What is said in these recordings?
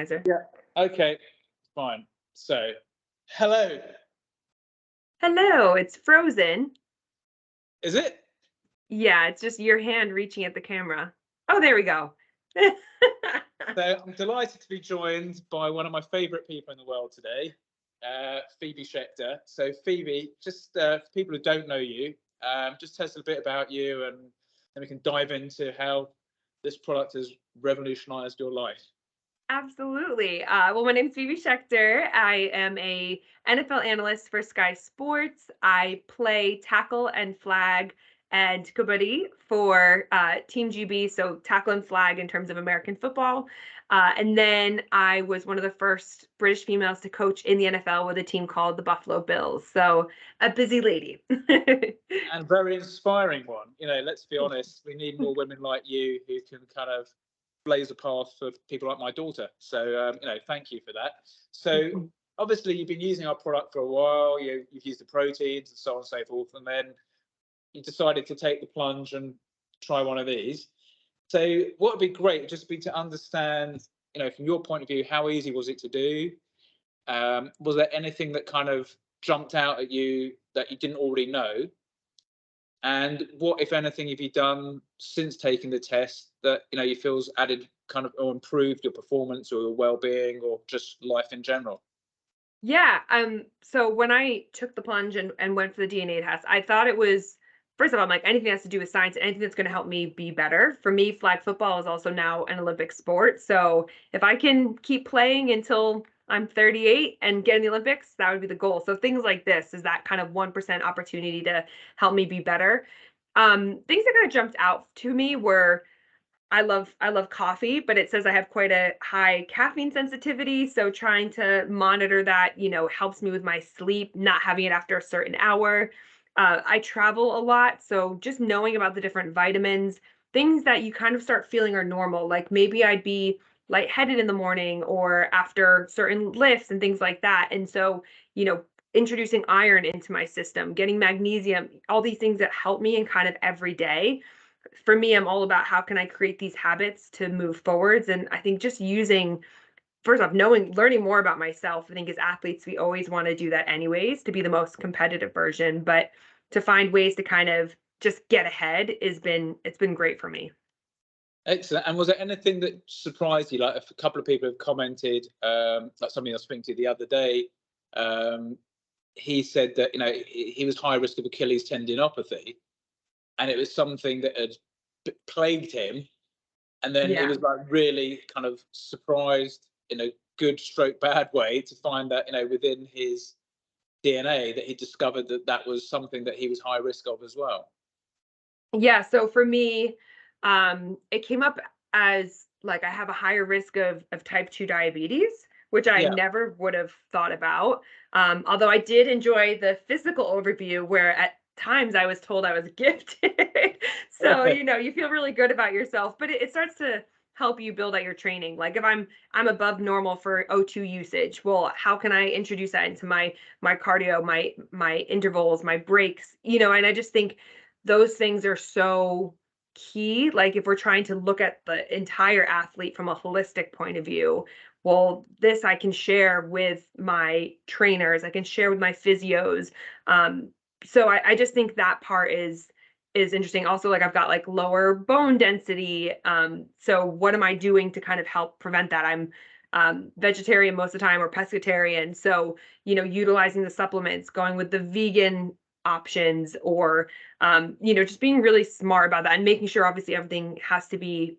randomizer. Yeah. Okay, fine. So, hello. Hello, it's frozen. Is it? Yeah, it's just your hand reaching at the camera. Oh, there we go. So I'm delighted to be joined by one of my favourite people in the world today, Phoebe Schecter. So Phoebe, just for people who don't know you, just tell us a bit about you, and then we can dive into how this product has revolutionised your life. Absolutely. Well, my name's Phoebe Schecter. I am a NFL analyst for Sky Sports. I play tackle and flag and kabaddi for Team GB, so tackle and flag in terms of American football. And then I was one of the first British females to coach in the NFL with a team called the Buffalo Bills. So a busy lady. And very inspiring one. You know, let's be honest, we need more women like you who can kind of blaze a path for people like my daughter. So, you know, thank you for that. So, obviously, you've been using our product for a while. You've used the proteins and so on and so forth, and then you decided to take the plunge and try one of these. So, what would be great would just be to understand, you know, from your point of view, how easy was it to do? Was there anything that kind of jumped out at you that you didn't already know? And what, if anything, have you done since taking the test that you feel's added kind of or improved your performance or your well-being or just life in general? Yeah. So when I took the plunge and went for the DNA test, I thought it was, first of all, I'm like, anything that has to do with science, anything that's going to help me be better. For me, flag football is also now an Olympic sport. So if I can keep playing until I'm 38 and get in the Olympics, that would be the goal. So things like this is that kind of 1% opportunity to help me be better. Things that kind of jumped out to me were I love coffee, but it says I have quite a high caffeine sensitivity, so trying to monitor that, helps me with my sleep, not having it after a certain hour. I travel a lot, so just knowing about the different vitamins, things that you kind of start feeling are normal, like maybe I'd be lightheaded in the morning or after certain lifts and things like that. And so, introducing iron into my system, getting magnesium, all these things that help me in kind of every day. For me, I'm all about how can I create these habits to move forwards. And I think just using, first off, learning more about myself. I think as athletes, we always want to do that anyways to be the most competitive version. But to find ways to kind of just get ahead it's been great for me. Excellent. And was there anything that surprised you? Like a couple of people have commented, like somebody I was speaking to the other day, he said that he was high risk of Achilles tendinopathy, and it was something that had plagued him, and then he was like really kind of surprised in a good stroke bad way to find that within his DNA that he discovered that that was something that he was high risk of as well. Yeah, so for me, it came up as like I have a higher risk of type 2 diabetes, which I Yeah. never would have thought about. Although I did enjoy the physical overview where at times I was told I was gifted. So, you feel really good about yourself, but it starts to help you build out your training. Like if I'm above normal for O2 usage, well, how can I introduce that into my cardio, my intervals, my breaks, and I just think those things are so key. Like if we're trying to look at the entire athlete from a holistic point of view, well, this I can share with my trainers, I can share with my physios. So I just think that part is interesting. Also, like I've got like lower bone density. So what am I doing to kind of help prevent that? I'm vegetarian most of the time or pescatarian. So, utilizing the supplements, going with the vegan options or just being really smart about that and making sure obviously everything has to be,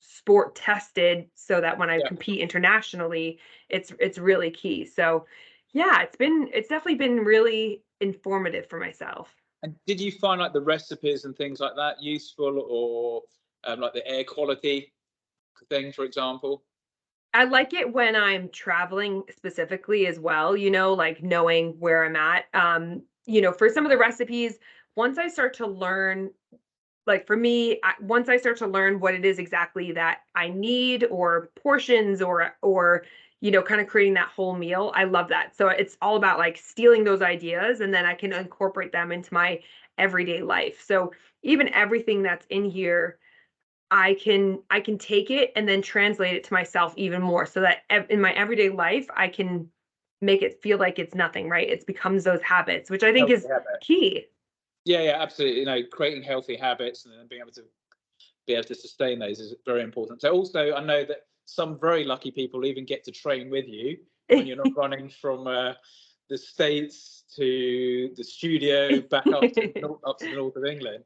sport tested so that when I compete internationally, it's really key. So yeah, it's definitely been really informative for myself. And did you find like the recipes and things like that useful, or like the air quality thing, for example? I like it when I'm traveling specifically as well, like knowing where I'm at. For some of the recipes, once I start to learn, like for me, once I start to learn what it is exactly that I need or portions or kind of creating that whole meal, I love that. So it's all about like stealing those ideas and then I can incorporate them into my everyday life. So even everything that's in here I can take it and then translate it to myself even more so that in my everyday life I can make it feel like it's nothing, right? It becomes those habits, which I think Healthy is habit. key. Yeah, absolutely. Creating healthy habits and then being able to sustain those is very important. So also, I know that some very lucky people even get to train with you when you're not running from the States to the studio back up to the north of England.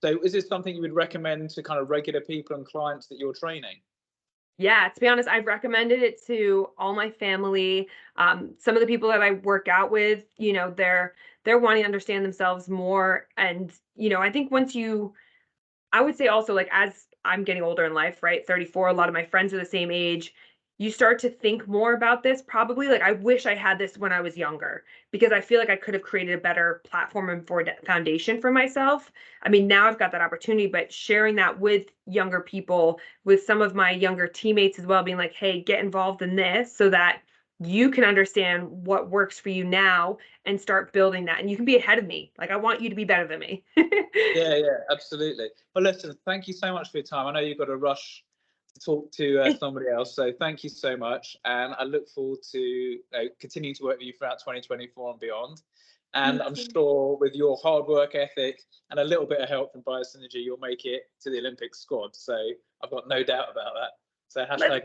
So is this something you would recommend to kind of regular people and clients that you're training? Yeah, to be honest, I've recommended it to all my family. Some of the people that I work out with, they're wanting to understand themselves more. And, I think I would say also, like, as I'm getting older in life, right? 34, a lot of my friends are the same age. You start to think more about this probably. Like, I wish I had this when I was younger because I feel like I could have created a better platform and foundation for myself. I mean, now I've got that opportunity, but sharing that with younger people, with some of my younger teammates as well, being like, hey, get involved in this so that you can understand what works for you now and start building that. And you can be ahead of me. Like, I want you to be better than me. Yeah, absolutely. Well, listen, thank you so much for your time. I know you've got to rush to talk to somebody else, so thank you so much. And I look forward to continuing to work with you throughout 2024 and beyond. And I'm sure with your hard work ethic and a little bit of help from Biosynergy, you'll make it to the Olympic squad. So I've got no doubt about that. So Let's hashtag make